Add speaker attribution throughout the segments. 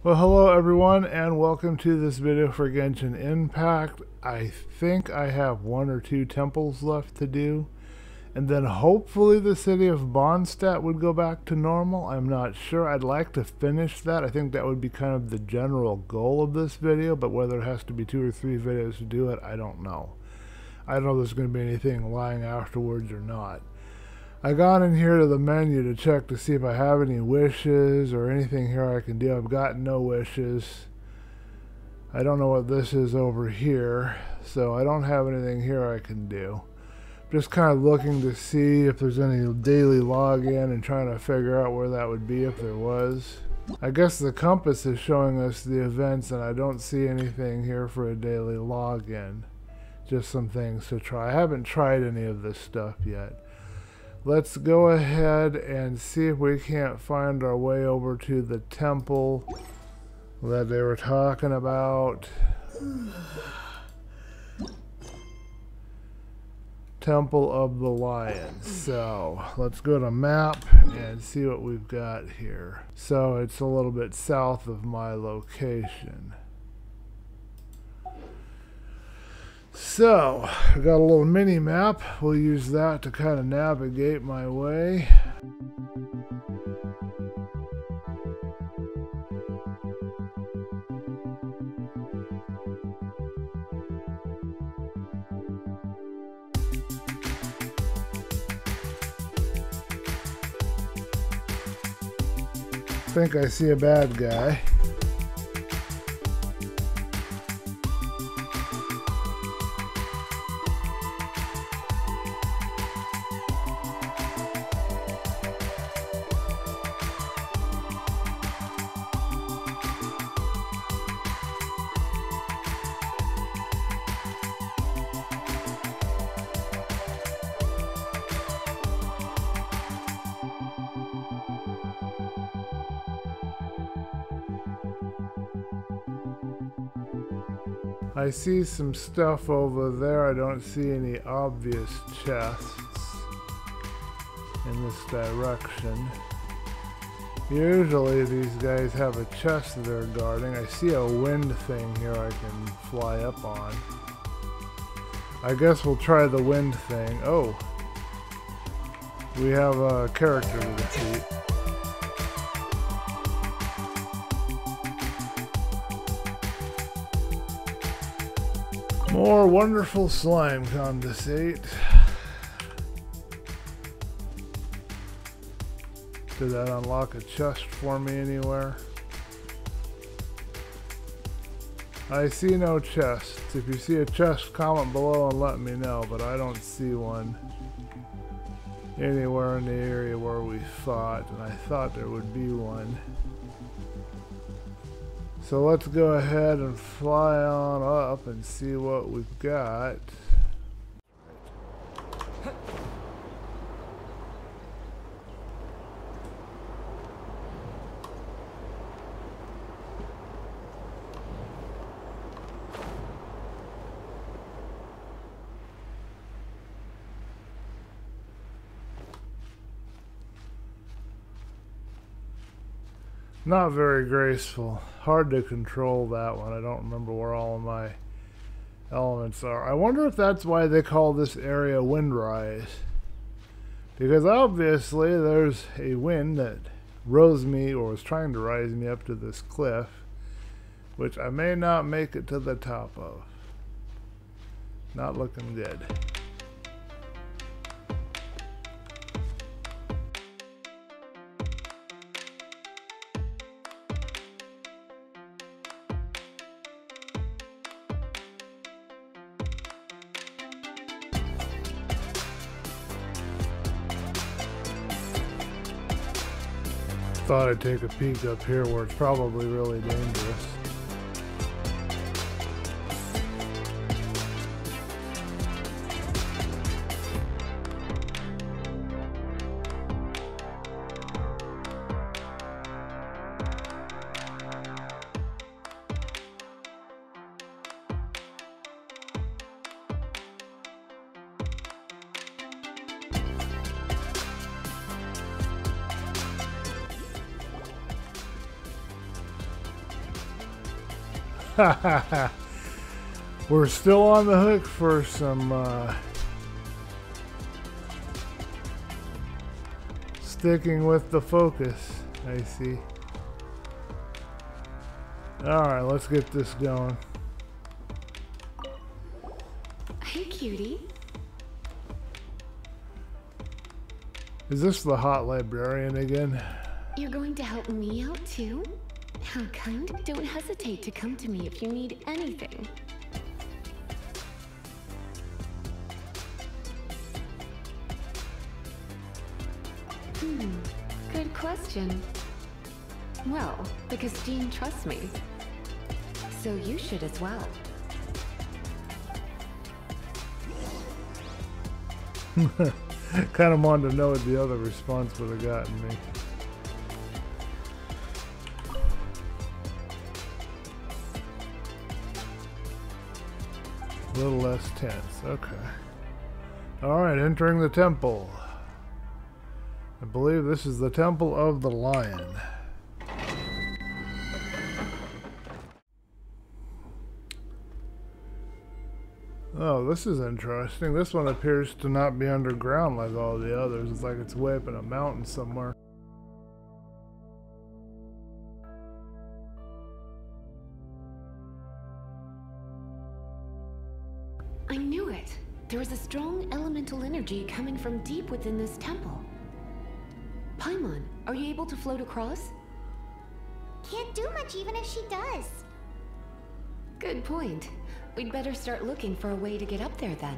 Speaker 1: Well, hello everyone, and welcome to this video for Genshin Impact. I think I have 1 or 2 temples left to do, and then hopefully the city of Mondstat would go back to normal. I'm not sure. I'd like to finish that. I think that would be kind of the general goal of this video, but whether it has to be 2 or 3 videos to do it, I don't know. I don't know if there's going to be anything lying afterwards or not. I got in here to the menu to check to see if I have any wishes or anything here I can do. I've got no wishes. I don't know what this is over here, so I don't have anything here I can do. Just kind of looking to see if there's any daily login and trying to figure out where that would be if there was. I guess the compass is showing us the events, and I don't see anything here for a daily login. Just some things to try. I haven't tried any of this stuff yet. Let's go ahead and see if we can't find our way over to the temple that they were talking about. Temple of the Lions. So let's go to map and see what we've got here. So it's a little bit south of my location. So, I got a little mini map. We'll use that to kind of navigate my way. I think I see a bad guy. I see some stuff over there. I don't see any obvious chests in this direction. Usually these guys have a chest they're guarding. I see a wind thing here I can fly up on. I guess we'll try the wind thing. Oh, we have a character to defeat. More wonderful slime condensate. Did that unlock a chest for me anywhere? I see no chests. If you see a chest, comment below and let me know, but I don't see one anywhere in the area where we thought, and I thought there would be one. So let's go ahead and fly on up and see what we've got. Not very graceful. Hard to control that one. I don't remember where all of my elements are. I wonder if that's why they call this area Windrise. Because obviously there's a wind that rose me, or was trying to rise me up to this cliff, which I may not make it to the top of. Not looking good. Thought I'd take a peek up here where it's probably really dangerous. We're still on the hook for some sticking with the focus. I see. Alright, let's get this going.
Speaker 2: Hey, cutie.
Speaker 1: Is this the hot librarian again?
Speaker 2: You're going to help me out too? How kind. Don't hesitate to come to me if you need anything. Good question. Well, because Jean trusts me. So you should as well.
Speaker 1: Kind of wanted to know what the other response would have gotten me. A little less tense. Okay. Alright, entering the temple. I believe this is the Temple of the Lion. Oh, this is interesting. This one appears to not be underground like all the others. It's like it's way up in a mountain somewhere.
Speaker 2: I knew it. There is a strong elemental energy coming from deep within this temple. Paimon, are you able to float across?
Speaker 3: Can't do much even if she does.
Speaker 2: Good point. We'd better start looking for a way to get up there then.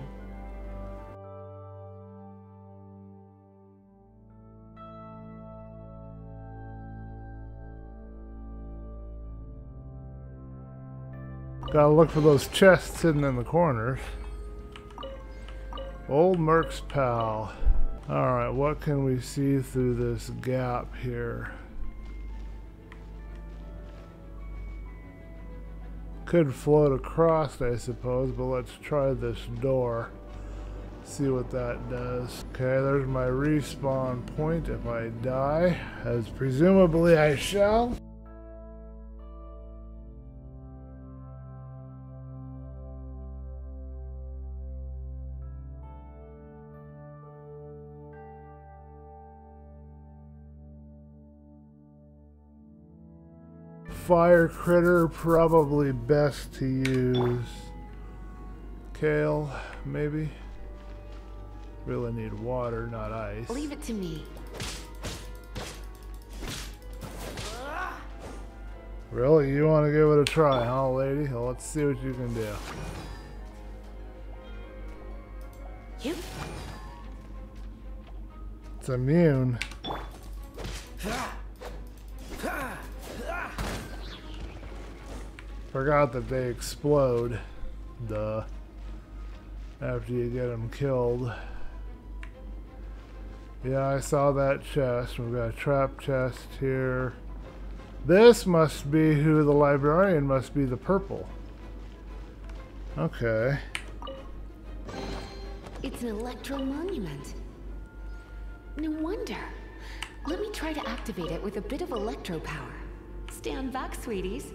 Speaker 1: Gotta look for those chests hidden in the corners. Old Merc's pal. Alright, what can we see through this gap here? Could float across, I suppose, but let's try this door. See what that does. Okay, there's my respawn point if I die, as presumably I shall. Fire critter, probably best to use. Kale, maybe. Really need water, not ice.
Speaker 2: Leave it to me.
Speaker 1: Really? You want to give it a try, huh, lady? Well, let's see what you can do.
Speaker 2: Yep.
Speaker 1: It's immune. Forgot that they explode. Duh. After you get them killed. Yeah, I saw that chest. We've got a trap chest here. This must be who the librarian must be, the purple. Okay.
Speaker 2: It's an electro monument. No wonder. Let me try to activate it with a bit of electro power. Stand back, sweeties.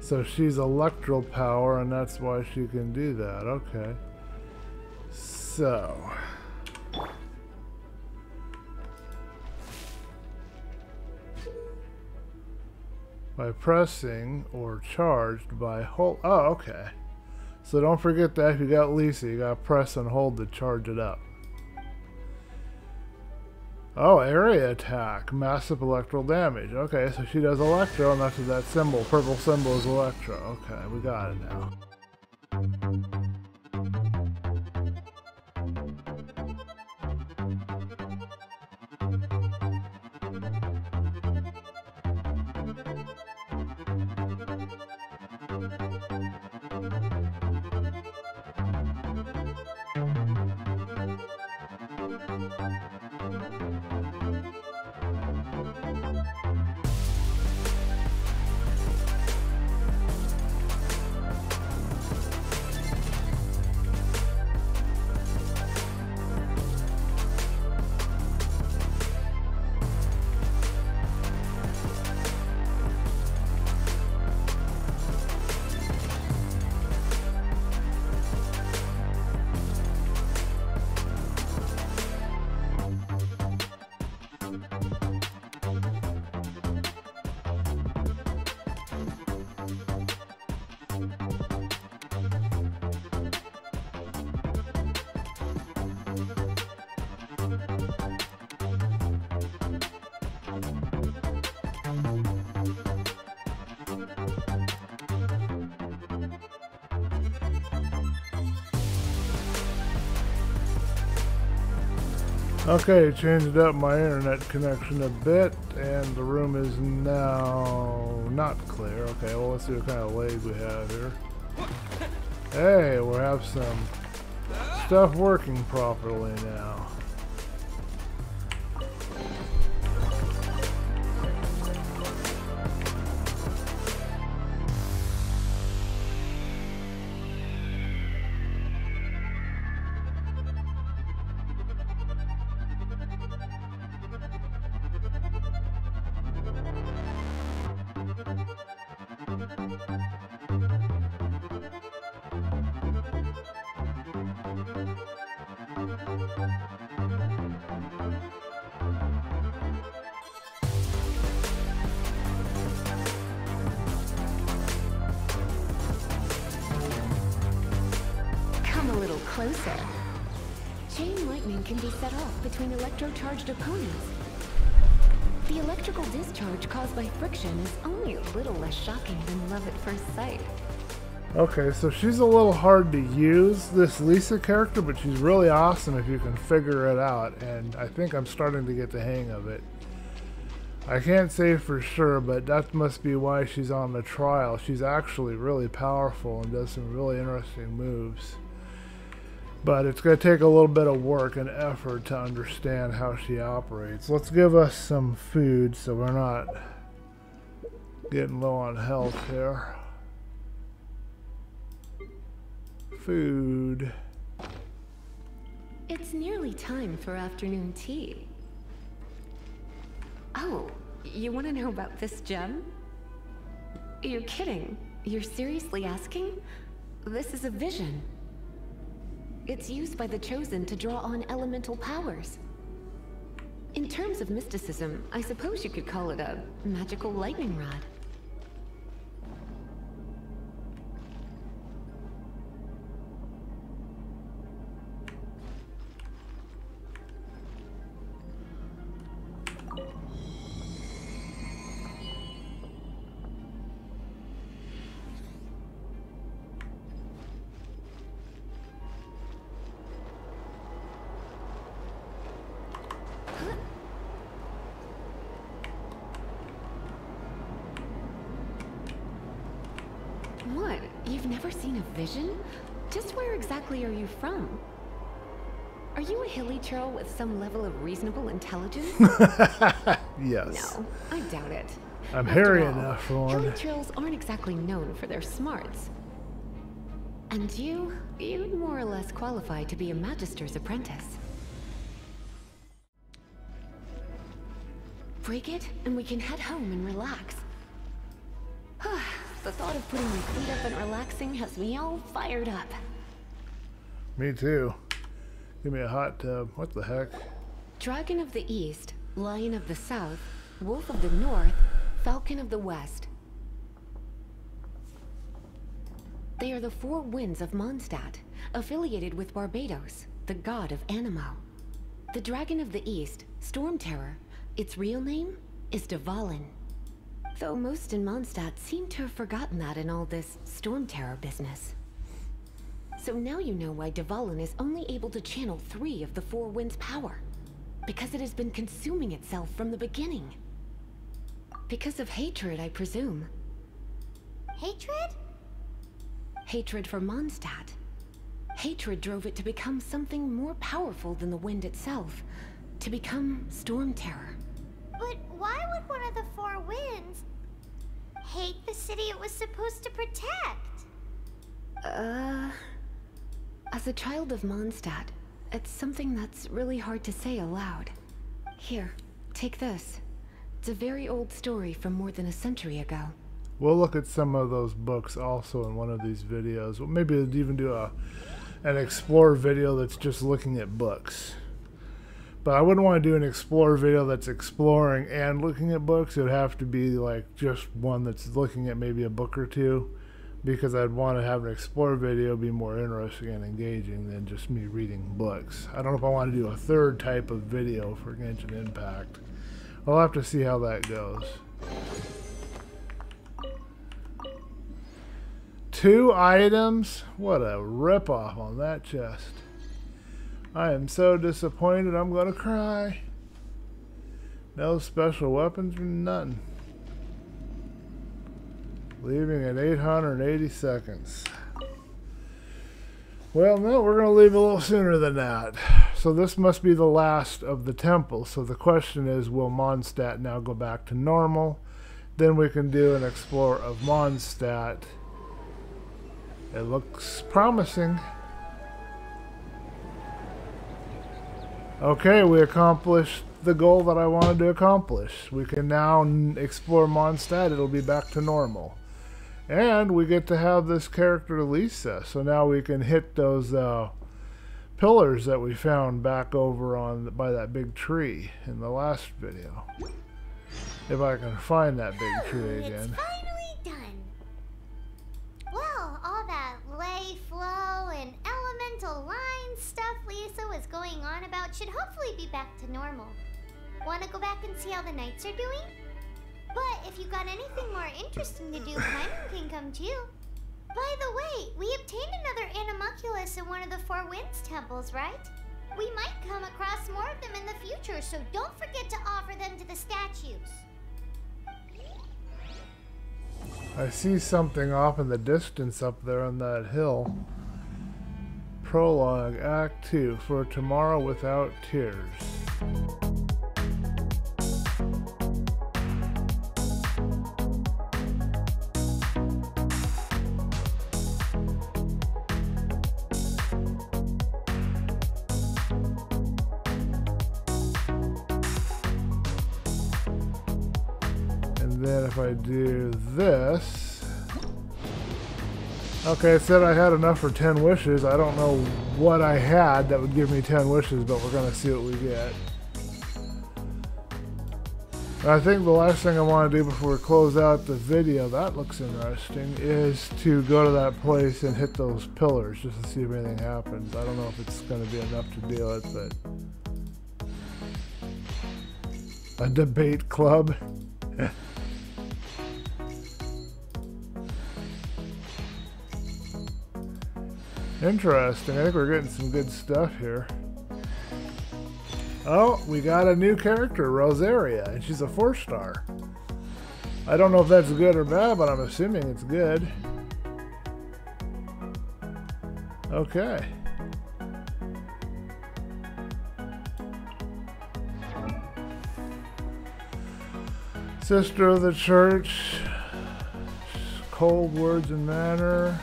Speaker 1: So she's electral power, and that's why she can do that. Okay. So. By pressing or charged by hold. Oh, okay. So don't forget that if you got Lisa, you gotta press and hold to charge it up. Oh, area attack. Massive electrical damage. Okay, so she does electro, and that's what that symbol. Purple symbol is electro. Okay, we got it now. Okay, changed up my internet connection a bit, and the room is now not clear. Okay, well, let's see what kind of lag we have here. Hey, we have some stuff working properly now.
Speaker 2: A little closer. Chain lightning can be set off between electrocharged opponents. The electrical discharge caused by friction is only a little less shocking than love at first sight.
Speaker 1: Okay, so she's a little hard to use, this Lisa character, but she's really awesome if you can figure it out, and I think I'm starting to get the hang of it. I can't say for sure, but that must be why she's on the trial. She's actually really powerful and does some really interesting moves. But it's going to take a little bit of work and effort to understand how she operates. Let's give us some food so we're not getting low on health here. Food.
Speaker 2: It's nearly time for afternoon tea. Oh, you want to know about this gem? You're kidding. You're seriously asking? This is a vision. It's used by the Chosen to draw on elemental powers. In terms of mysticism, I suppose you could call it a magical lightning rod. What? You've never seen a vision? Just where exactly are you from? Are you a hilly churl with some level of reasonable intelligence?
Speaker 1: Yes.
Speaker 2: No, I doubt it.
Speaker 1: I'm
Speaker 2: After
Speaker 1: hairy
Speaker 2: all,
Speaker 1: enough for one.
Speaker 2: Hilly churls aren't exactly known for their smarts. And you'd more or less qualify to be a magister's apprentice. Break it, and we can head home and relax. The thought of putting my feet up and relaxing has me all fired up.
Speaker 1: Me too. Give me a hot tub. What the heck?
Speaker 2: Dragon of the East, Lion of the South, Wolf of the North, Falcon of the West. They are the four winds of Mondstat, affiliated with Barbados, the god of Anemo. The Dragon of the East, Storm Terror, its real name is Dvalin. Though most in Mondstat seem to have forgotten that in all this Storm Terror business. So now you know why Dvalin is only able to channel 3 of the 4 winds' power. Because it has been consuming itself from the beginning. Because of hatred, I presume.
Speaker 3: Hatred?
Speaker 2: Hatred for Mondstat. Hatred drove it to become something more powerful than the wind itself. To become Storm Terror.
Speaker 3: But why would one of the 4 winds hate the city it was supposed to protect?
Speaker 2: As a child of Mondstat, it's something that's really hard to say aloud. Here, take this. It's a very old story from more than a century ago.
Speaker 1: We'll look at some of those books also in one of these videos. Well, maybe we'll even do an explore video that's just looking at books. But I wouldn't want to do an explore video that's exploring and looking at books. It would have to be like just one that's looking at maybe a book or two, because I'd want to have an explore video be more interesting and engaging than just me reading books. I don't know if I want to do a third type of video for Genshin Impact. I'll have to see how that goes. 2 items? What a ripoff on that chest. I am so disappointed I'm gonna cry. No special weapons or nothing. Leaving at 880 seconds. Well, no, we're going to leave a little sooner than that. So this must be the last of the temples. So the question is, will Mondstat now go back to normal? Then we can do an explore of Mondstat. It looks promising. Okay, we accomplished the goal that I wanted to accomplish. We can now explore Mondstat. It'll be back to normal. And we get to have this character Lisa. So now we can hit those pillars that we found back over on by that big tree in the last video. If I can find that big tree again.
Speaker 3: It's finally done. Well, all that lay, flow, and elemental line stuff Lisa was going on about should hopefully be back to normal. Want to go back and see how the knights are doing? But if you got anything more interesting to do, Paimon can come too. By the way, we obtained another Animalculus in one of the Four Winds temples, right? We might come across more of them in the future, so don't forget to offer them to the statues.
Speaker 1: I see something off in the distance up there on that hill. Prologue, Act 2, For Tomorrow Without Tears. Then if I do this, okay, it said I had enough for 10 wishes. I don't know what I had that would give me 10 wishes, but we're gonna see what we get. And I think the last thing I want to do before we close out the video, that looks interesting, is to go to that place and hit those pillars just to see if anything happens. I don't know if it's gonna be enough to do it, but a debate club. Interesting. I think we're getting some good stuff here. Oh, we got a new character, Rosaria, and she's a 4-star. I don't know if that's good or bad, but I'm assuming it's good. Okay. Sister of the Church. Cold words and manner.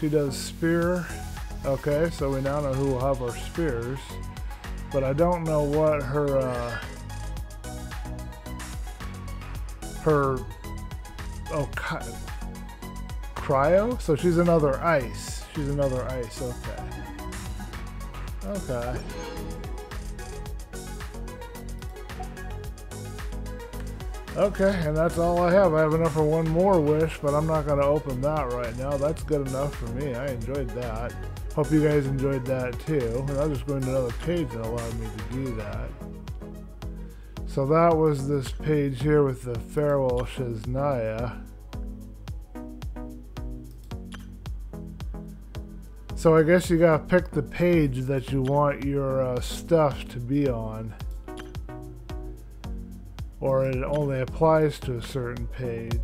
Speaker 1: She does spear. Okay, so we now know who will have our spears. But I don't know what her cryo? So she's another ice. She's another ice, okay. Okay. Okay, and that's all I have. I have enough for one more wish, but I'm not going to open that right now. That's good enough for me. I enjoyed that. Hope you guys enjoyed that too. And I'll just go into another page that allowed me to do that. So that was this page here with the Farewell Shaznia. So I guess you got to pick the page that you want your stuff to be on. Or it only applies to a certain page.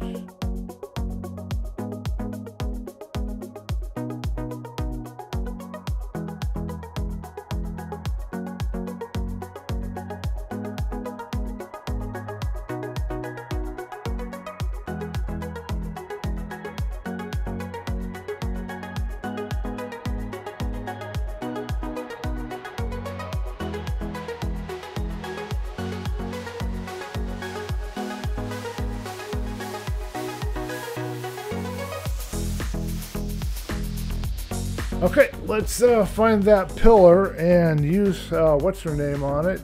Speaker 1: Okay, let's find that pillar and use what's her name on it.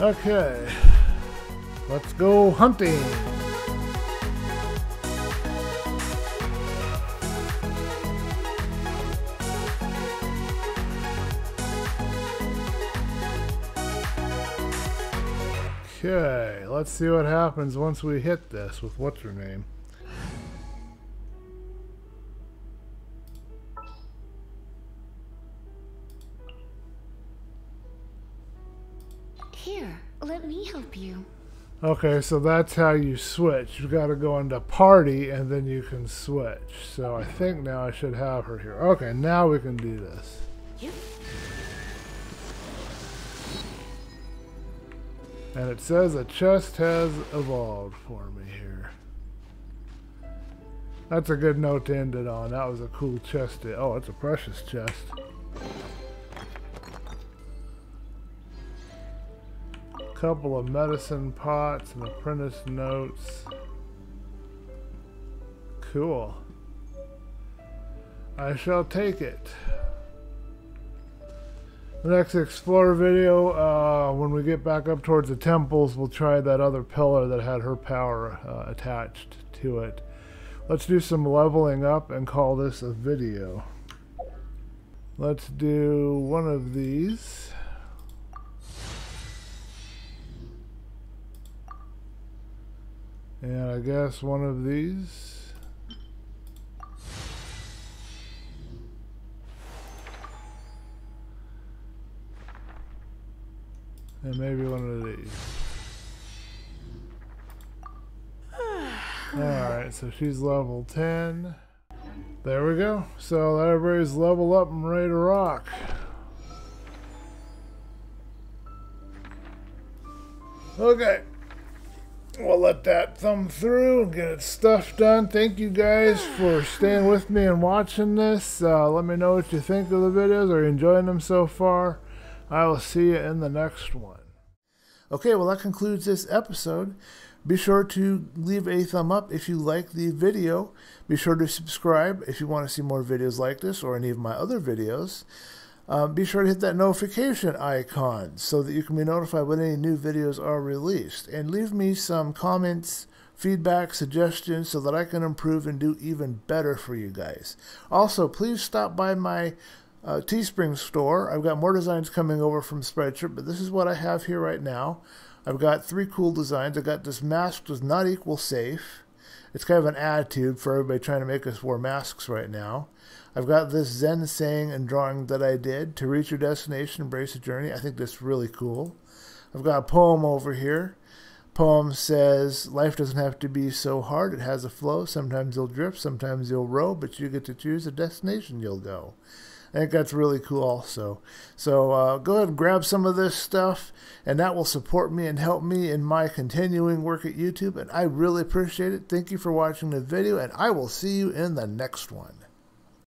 Speaker 1: Okay, let's go hunting. Okay, let's see what happens once we hit this with what's her name.
Speaker 2: Here, let me help you.
Speaker 1: Okay, so that's how you switch. You've got to go into party and then you can switch. So I think now I should have her here. Okay, now we can do this.
Speaker 2: Yep.
Speaker 1: And it says a chest has evolved for me here. That's a good note to end it on. That was a cool chest. Oh, it's a precious chest. Couple of medicine pots and apprentice notes. Cool. I shall take it. The next Explorer video, when we get back up towards the temples, we'll try that other pillar that had her power attached to it. Let's do some leveling up and call this a video. Let's do one of these. And I guess one of these. And maybe one of these. Alright, so she's level 10. There we go. So everybody's level up and ready to rock. Okay. We'll let that thumb through and get its stuff done. Thank you guys for staying with me and watching this. Let me know what you think of the videos. Are you enjoying them so far? I will see you in the next one. Okay, well that concludes this episode. Be sure to leave a thumb up if you like the video. Be sure to subscribe if you want to see more videos like this or any of my other videos. Be sure to hit that notification icon so that you can be notified when any new videos are released. And leave me some comments, feedback, suggestions so that I can improve and do even better for you guys. Also, please stop by my Teespring store. I've got more designs coming over from Spreadshirt, but this is what I have here right now. I've got 3 cool designs. I got this mask does not equal safe. It's kind of an attitude for everybody trying to make us wear masks right now. I've got this Zen saying and drawing that I did, to reach your destination, embrace the journey. I think that's really cool. I've got a poem over here. Poem says, life doesn't have to be so hard. It has a flow. Sometimes you'll drift, sometimes you'll row, but you get to choose the destination you'll go. I think that's really cool also. So go ahead and grab some of this stuff, and that will support me and help me in my continuing work at YouTube, and I really appreciate it. Thank you for watching the video, and I will see you in the next one.